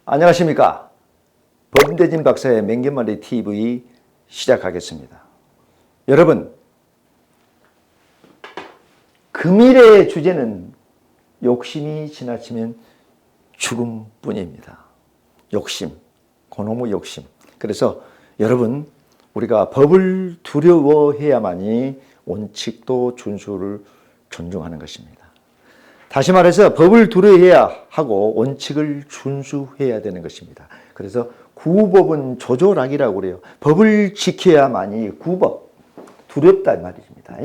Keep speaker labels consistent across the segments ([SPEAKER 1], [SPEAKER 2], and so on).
[SPEAKER 1] 안녕하십니까. 법대진 박사의 맹견말리 TV 시작하겠습니다. 여러분, 금일의 주제는 욕심이 지나치면 죽음뿐입니다. 욕심, 그놈의 욕심. 그래서 여러분, 우리가 법을 두려워해야만이 원칙도 준수를 존중하는 것입니다. 다시 말해서 법을 두려워해야 하고 원칙을 준수해야 되는 것입니다. 그래서 구법은 조조락이라고 그래요. 법을 지켜야만이 구법, 두렵다 말입니다.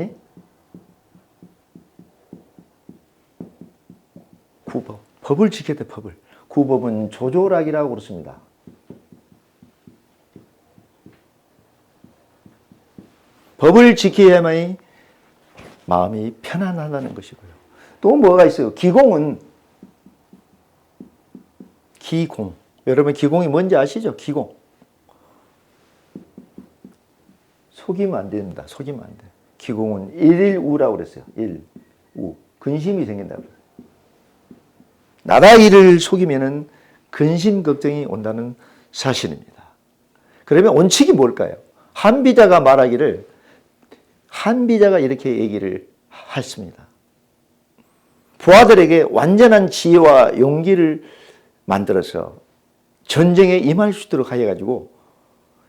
[SPEAKER 1] 구법, 법을 지켜야 돼, 법을. 구법은 조조락이라고 그렇습니다. 법을 지켜야만이 마음이 편안하다는 것이고요. 또 뭐가 있어요? 기공은 기공. 여러분 기공이 뭔지 아시죠? 기공. 속이면 안 됩니다. 속이면 안 돼요. 기공은 일우라고 그랬어요. 일우. 근심이 생긴다고 그랬어요. 나라 일을 속이면은 근심 걱정이 온다는 사실입니다. 그러면 원칙이 뭘까요? 한비자가 말하기를 한비자가 이렇게 얘기를 했습니다. 부하들에게 완전한 지혜와 용기를 만들어서 전쟁에 임할 수 있도록 해가지고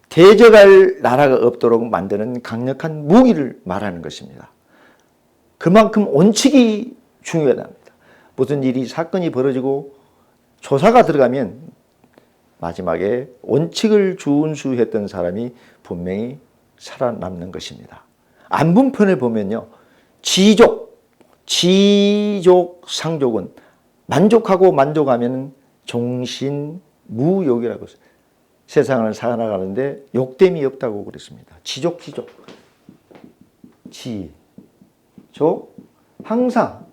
[SPEAKER 1] 대적할 나라가 없도록 만드는 강력한 무기를 말하는 것입니다. 그만큼 원칙이 중요하답니다. 무슨 일이 사건이 벌어지고 조사가 들어가면 마지막에 원칙을 준수했던 사람이 분명히 살아남는 것입니다. 안분편을 보면요. 지족, 상족은 만족하고 만족하면 종신무욕이라고 했어요. 세상을 살아가는데 욕됨이 없다고 그랬습니다. 지족, 항상,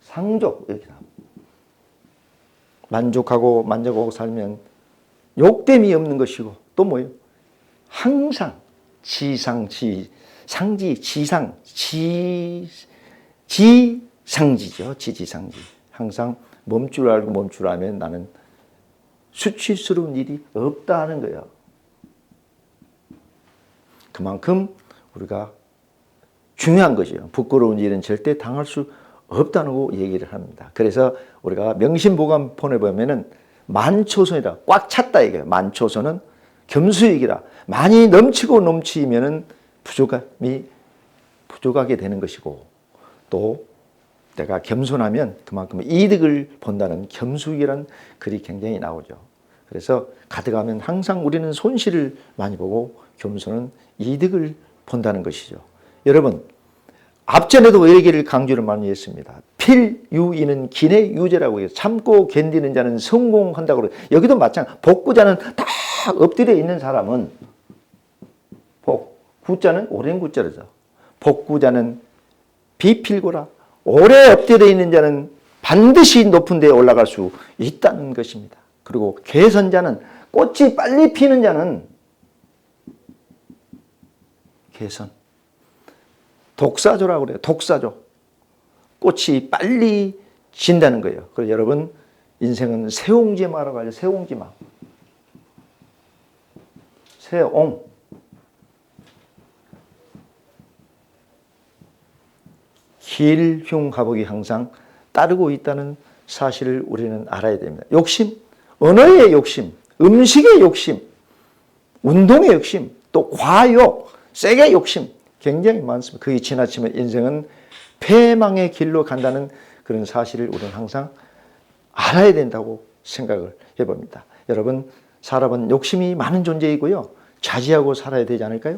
[SPEAKER 1] 상족 이렇게 나옵니다. 만족하고 만족하고 살면 욕됨이 없는 것이고 또 뭐예요? 항상 지상지죠. 지지상지. 항상 멈출 알고 멈추라면 나는 수치스러운 일이 없다 하는 거예요. 그만큼 우리가 중요한 거죠. 부끄러운 일은 절대 당할 수 없다고 얘기를 합니다. 그래서 우리가 명심보감폰에 보면은 만초선이라 꽉 찼다 이거예요. 만초선은 겸수익이라 많이 넘치면은 부족하게 되는 것이고 또 내가 겸손하면 그만큼 이득을 본다는 겸수익이라는 글이 굉장히 나오죠. 그래서 가득하면 항상 우리는 손실을 많이 보고 겸손은 이득을 본다는 것이죠. 여러분 앞전에도 얘기를 강조를 많이 했습니다. 필유이는 기내 유죄라고 해서 참고 견디는 자는 성공한다고 그래요. 여기도 마찬가지. 복구자는 다 엎드려 있는 사람은 구자는 오랜 구자로죠. 복구자는 비필고라. 오래 엎드려 있는 자는 반드시 높은 데에 올라갈 수 있다는 것입니다. 그리고 개선자는 꽃이 빨리 피는 자는 개선. 독사조라고 그래요. 독사조. 꽃이 빨리 진다는 거예요. 그래서 여러분 인생은 새옹지마라고 하죠. 새옹지마. 새옹. 길흉하복이 항상 따르고 있다는 사실을 우리는 알아야 됩니다. 욕심, 언어의 욕심, 음식의 욕심, 운동의 욕심, 또 과욕, 세게 욕심 굉장히 많습니다. 그게 지나치면 인생은 패망의 길로 간다는 그런 사실을 우리는 항상 알아야 된다고 생각을 해봅니다. 여러분, 사람은 욕심이 많은 존재이고요. 자제하고 살아야 되지 않을까요?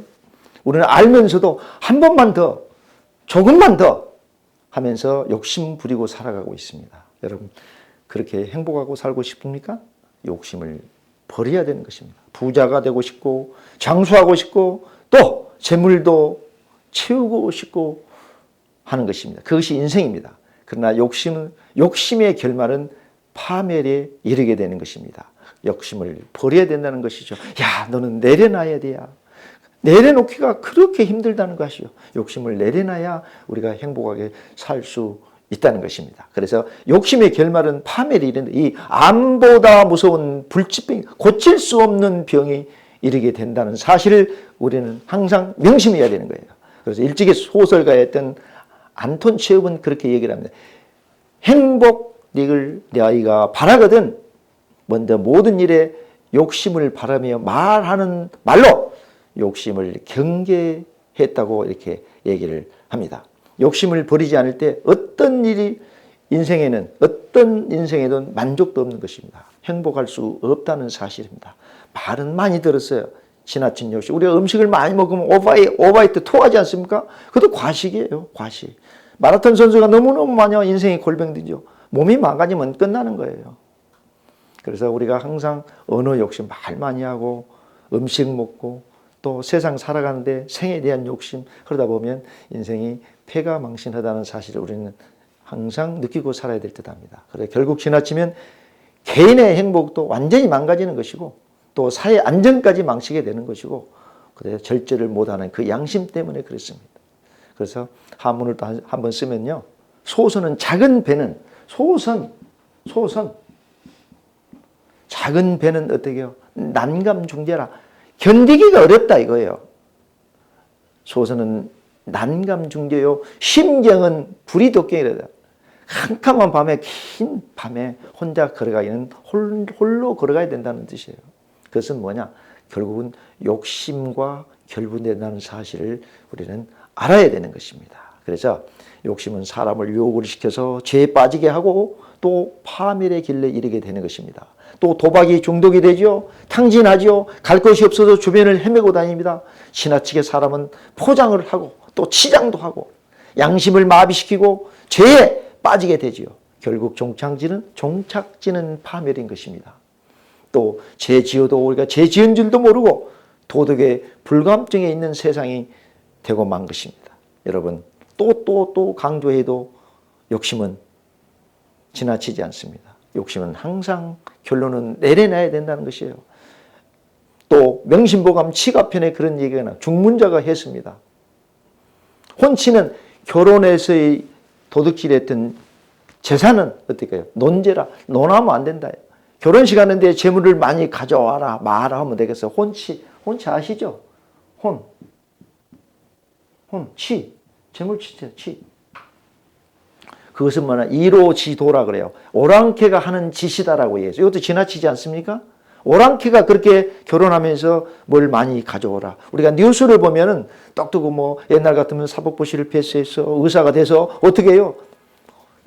[SPEAKER 1] 우리는 알면서도 한 번만 더, 조금만 더 하면서 욕심 부리고 살아가고 있습니다. 여러분, 그렇게 행복하고 살고 싶습니까? 욕심을 버려야 되는 것입니다. 부자가 되고 싶고, 장수하고 싶고, 또 재물도 채우고 싶고 하는 것입니다. 그것이 인생입니다. 그러나 욕심의 결말은 파멸에 이르게 되는 것입니다. 욕심을 버려야 된다는 것이죠. 야, 너는 내려놔야 돼야. 내려놓기가 그렇게 힘들다는 것이요. 욕심을 내려놔야 우리가 행복하게 살 수 있다는 것입니다. 그래서 욕심의 결말은 파멸이 이르는데 이 암보다 무서운 불치병, 고칠 수 없는 병이 이르게 된다는 사실을 우리는 항상 명심해야 되는 거예요. 그래서 일찍이 소설가였던 안톤 체홉은 그렇게 얘기를 합니다. 행복을 너희가 바라거든 먼저 모든 일에 욕심을 바라며 말하는 말로 욕심을 경계했다고 이렇게 얘기를 합니다. 욕심을 버리지 않을 때 어떤 일이 어떤 인생에도 만족도 없는 것입니다. 행복할 수 없다는 사실입니다. 말은 많이 들었어요. 지나친 욕심. 우리가 음식을 많이 먹으면 오버이트 토하지 않습니까? 그것도 과식이에요. 과식. 마라톤 선수가 너무너무 많이 인생이 골병들죠. 몸이 망가지면 끝나는 거예요. 그래서 우리가 항상 언어 욕심 말 많이 하고 음식 먹고 또 세상 살아가는데 생에 대한 욕심 그러다 보면 인생이 패가망신하다는 사실을 우리는 항상 느끼고 살아야 될 듯합니다. 그래서 결국 지나치면 개인의 행복도 완전히 망가지는 것이고 또 사회 안정까지 망치게 되는 것이고 그래서 절제를 못하는 그 양심 때문에 그렇습니다. 그래서 한문을 또 한번 쓰면요. 소선은 작은 배는 소선 작은 배는 어떻게 해요? 난감중재라 견디기가 어렵다 이거예요. 소선은 난감중재요. 심경은 불이독경이라다. 캄캄한 밤에 긴 밤에 혼자 걸어가기는 홀로 걸어가야 된다는 뜻이에요. 그것은 뭐냐? 결국은 욕심과 결부된다는 사실을 우리는 알아야 되는 것입니다. 그래서 욕심은 사람을 유혹을 시켜서 죄에 빠지게 하고 또 파멸의 길에 이르게 되는 것입니다. 또 도박이 중독이 되죠. 탕진하죠. 갈 곳이 없어서 주변을 헤매고 다닙니다. 지나치게 사람은 포장을 하고 또 치장도 하고 양심을 마비시키고 죄에 빠지게 되지요. 결국 종착지는 파멸인 것입니다. 또 죄 지어도 우리가 죄 지은 줄도 모르고 도덕의 불감증에 있는 세상이 되고 만 것입니다. 여러분 또 강조해도 욕심은 지나치지 않습니다. 욕심은 항상 결론은 내려놔야 된다는 것이에요. 또 명심보감 치가편에 그런 얘기가 나와요. 중문자가 했습니다. 혼치는 결혼에서의 도둑질했던 재산은 어떨까요? 논제라. 논하면 안 된다. 결혼식 하는데 재물을 많이 가져와라 마라 하면 되겠어요. 혼치 아시죠? 치. 재물치죠. 치. 그것은 뭐냐? 이로지도라 그래요. 오랑캐가 하는 짓이다라고 얘기해요. 이것도 지나치지 않습니까? 오랑캐가 그렇게 결혼하면서 뭘 많이 가져오라. 우리가 뉴스를 보면은 똑똑고 뭐 옛날 같으면 사법고시를 패스해서 의사가 돼서 어떻게 해요?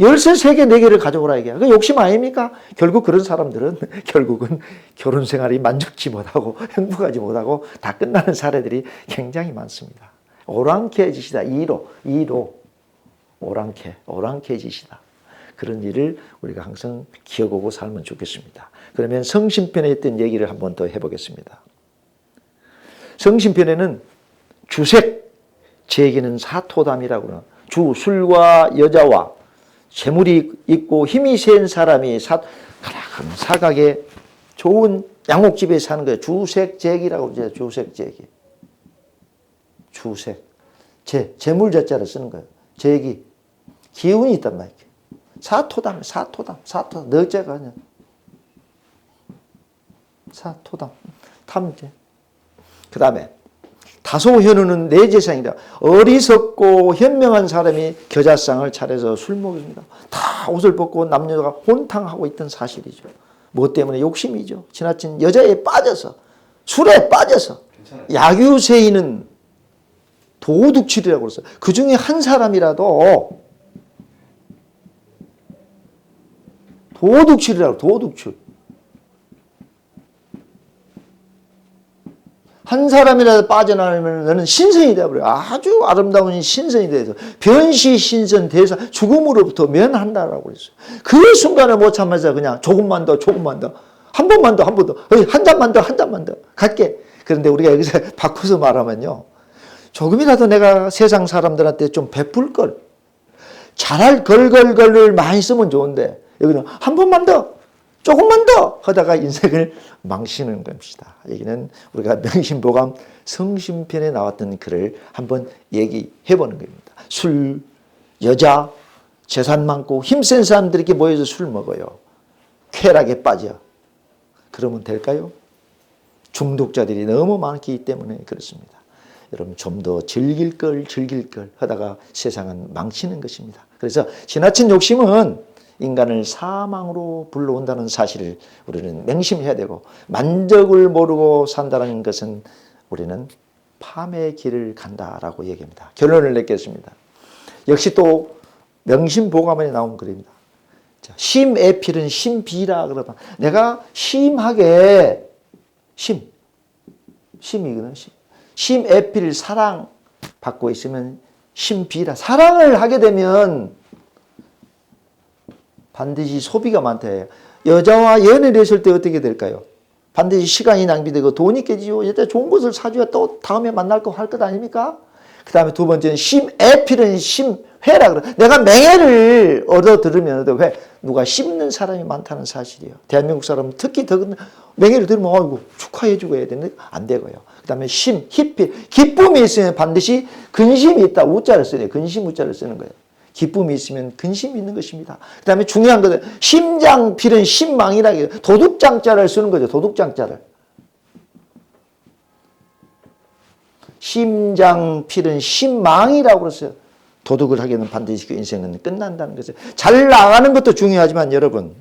[SPEAKER 1] 열쇠 3개, 4개를 가져오라 얘기해요. 그 욕심 아닙니까? 결국 그런 사람들은 결국은 결혼 생활이 만족지 못하고 행복하지 못하고 다 끝나는 사례들이 굉장히 많습니다. 오랑캐 짓이다. 이로. 오랑캐 짓이다. 그런 일을 우리가 항상 기억하고 살면 좋겠습니다. 그러면 성신편에 있던 얘기를 한번 더 해보겠습니다. 성신편에는 주색, 제기는 사토담이라고 그래요. 주, 술과 여자와 재물이 있고 힘이 센 사람이 사각에 좋은 양옥집에 사는 거예요. 주색제기라고 그러죠. 주색제기. 주색. 재물자자를 쓰는 거예요. 제기. 기운이 있단 말이에요. 사토담. 너자가 아니야. 사토담. 탐제. 그 다음에 다소현우는 내 재상이다. 어리석고 현명한 사람이 겨자상을 차려서 술 먹입니다. 다 옷을 벗고 남녀가 혼탕하고 있던 사실이죠. 뭐 때문에? 욕심이죠. 지나친 여자에 빠져서 술에 빠져서. 야규세인은 도둑질이라고 그랬어요. 그 중에 한 사람이라도 도둑질. 한 사람이라도 빠져나오면 너는 신선이 되어버려요. 아주 아름다운 신선이 돼서 변시 신선 대사 죽음으로부터 면한다라고 그랬어요. 그 순간을 못 참아서 그냥 조금만 더 한 번만 더 한 잔만 더 갈게. 그런데 우리가 여기서 바꿔서 말하면요. 조금이라도 내가 세상 사람들한테 좀 베풀 걸 잘할 걸을 많이 쓰면 좋은데 여기는 한 번만 더 조금만 더 하다가 인생을 망치는 것이다. 여기는 우리가 명심보감 성심편에 나왔던 글을 한번 얘기해 보는 겁니다. 술, 여자, 재산 많고 힘센 사람들이 이렇게 모여서 술 먹어요. 쾌락에 빠져. 그러면 될까요? 중독자들이 너무 많기 때문에 그렇습니다. 여러분 좀 더 즐길 걸 하다가 세상은 망치는 것입니다. 그래서 지나친 욕심은 인간을 사망으로 불러온다는 사실을 우리는 맹심해야 되고, 만족을 모르고 산다는 것은 우리는 파멸의 길을 간다라고 얘기합니다. 결론을 맺겠습니다. 역시 또 명심보감에 나온 글입니다. 심애필은 심비라 그러다. 내가 심하게 심이거든. 심애필 사랑 받고 있으면 심비라. 사랑을 하게 되면 반드시 소비가 많다 해요. 여자와 연애를 했을 때 어떻게 될까요? 반드시 시간이 낭비되고 돈이 깨지고 여자 좋은 것을 사줘야 또 다음에 만날 거 할 것 아닙니까? 그 다음에 두 번째는 심애필은 심회라 그래. 내가 맹해를 얻어 들으면 왜 누가 씹는 사람이 많다는 사실이에요. 대한민국 사람은 특히 더 맹해를 들으면 아이고 축하해 주고 해야 되는데 안 되고요. 그 다음에 희필. 기쁨이 있으면 반드시 근심이 있다. 우자를 써야 돼요. 근심 우자를 쓰는 거예요. 기쁨이 있으면 근심이 있는 것입니다. 그 다음에 중요한 것은 심장필은 심망이라 해요. 도둑장자를 쓰는 거죠. 도둑장자를. 심장필은 심망이라고 그랬어요. 도둑을 하게 되면 반드시 그 인생은 끝난다는 것을. 잘 나가는 것도 중요하지만 여러분,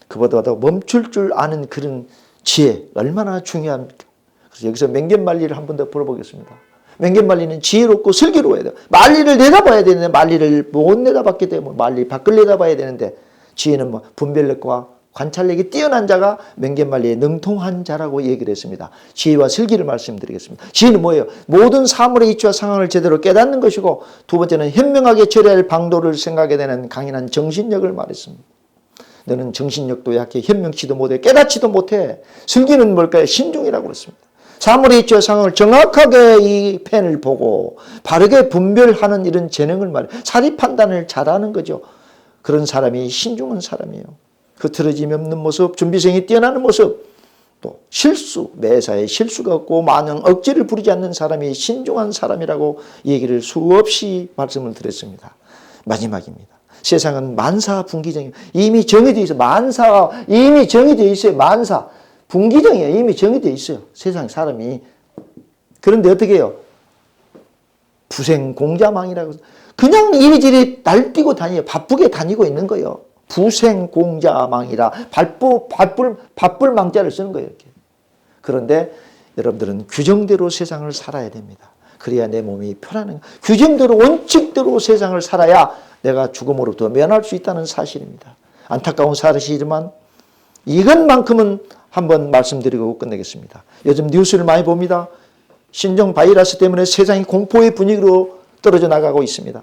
[SPEAKER 1] 그보다도 멈출 줄 아는 그런 지혜 얼마나 중요합니까? 그래서 여기서 맹견말리를 한 번 더 풀어보겠습니다. 맹견말리는 지혜롭고 슬기로워야 돼요. 말리를 내다봐야 되는데 말리를 못 내다봤기 때문에 말리 밖을 내다봐야 되는데, 지혜는 뭐 분별력과 관찰력이 뛰어난 자가 맹견말리에 능통한 자라고 얘기를 했습니다. 지혜와 슬기를 말씀드리겠습니다. 지혜는 뭐예요? 모든 사물의 이치와 상황을 제대로 깨닫는 것이고, 두 번째는 현명하게 처리할 할 방도를 생각하게 되는 강인한 정신력을 말했습니다. 너는 정신력도 약해, 현명치도 못해, 깨닫지도 못해. 슬기는 뭘까요? 신중이라고 그랬습니다. 사물의 이치와 상황을 정확하게 이 펜을 보고 바르게 분별하는 이런 재능을 말해요. 사리 판단을 잘하는 거죠. 그런 사람이 신중한 사람이에요. 흐트러짐이 없는 모습, 준비성이 뛰어나는 모습, 또 실수, 매사에 실수가 없고 마냥 억지를 부리지 않는 사람이 신중한 사람이라고 얘기를 수없이 말씀을 드렸습니다. 마지막입니다. 세상은 만사분기정이에요. 이미 정해져 있어요. 만사가 이미 정해져 있어요. 만사. 분기정이에요. 이미 정해져 있어요. 세상 사람이. 그런데 어떻게 해요? 부생공자망이라고. 그냥 이리저리 날뛰고 다니요. 바쁘게 다니고 있는 거예요. 부생공자망이라 바쁠 망자를 쓰는 거예요. 이렇게. 그런데 여러분들은 규정대로 세상을 살아야 됩니다. 그래야 내 몸이 편안한, 규정대로 원칙대로 세상을 살아야 내가 죽음으로부터 면할 수 있다는 사실입니다. 안타까운 사실이지만 이것만큼은 한번 말씀드리고 끝내겠습니다. 요즘 뉴스를 많이 봅니다. 신종 바이러스 때문에 세상이 공포의 분위기로 떨어져 나가고 있습니다.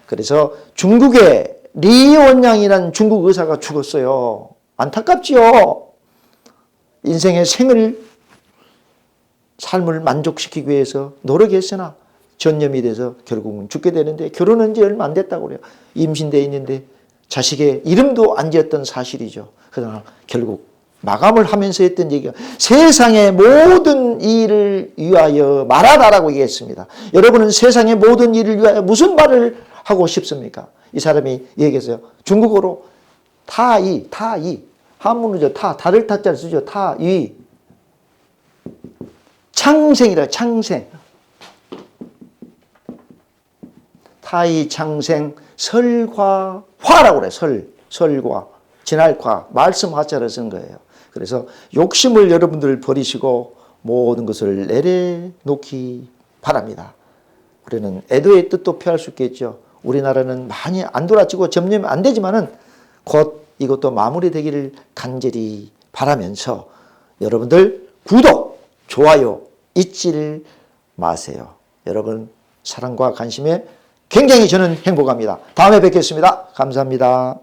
[SPEAKER 1] 그래서 중국의 리 원양이라는 중국 의사가 죽었어요. 안타깝지요. 인생의 삶을 만족시키기 위해서 노력했으나 전염이 돼서 결국은 죽게 되는데, 결혼한 지 얼마 안 됐다고 그래요. 임신되어 있는데 자식의 이름도 안 지었던 사실이죠. 그러나 결국 마감을 하면서 했던 얘기가 세상의 모든 일을 위하여 말하라라고 얘기했습니다. 여러분은 세상의 모든 일을 위하여 무슨 말을 하고 싶습니까? 이 사람이 얘기했어요. 중국어로 타이, 한문으로 다를 타자를 쓰죠. 타이. 창생이라, 창생. 타이, 창생, 설과, 화라고 그래요. 설과. 진할과, 말씀 화자를 쓴 거예요. 그래서 욕심을 여러분들 버리시고 모든 것을 내려놓기 바랍니다. 우리는 애도의 뜻도 표할 수 있겠죠. 우리나라는 많이 안 돌아지고 점령이 안 되지만은 곧 이것도 마무리되기를 간절히 바라면서 여러분들 구독, 좋아요 잊지를 마세요. 여러분 사랑과 관심에 굉장히 저는 행복합니다. 다음에 뵙겠습니다. 감사합니다.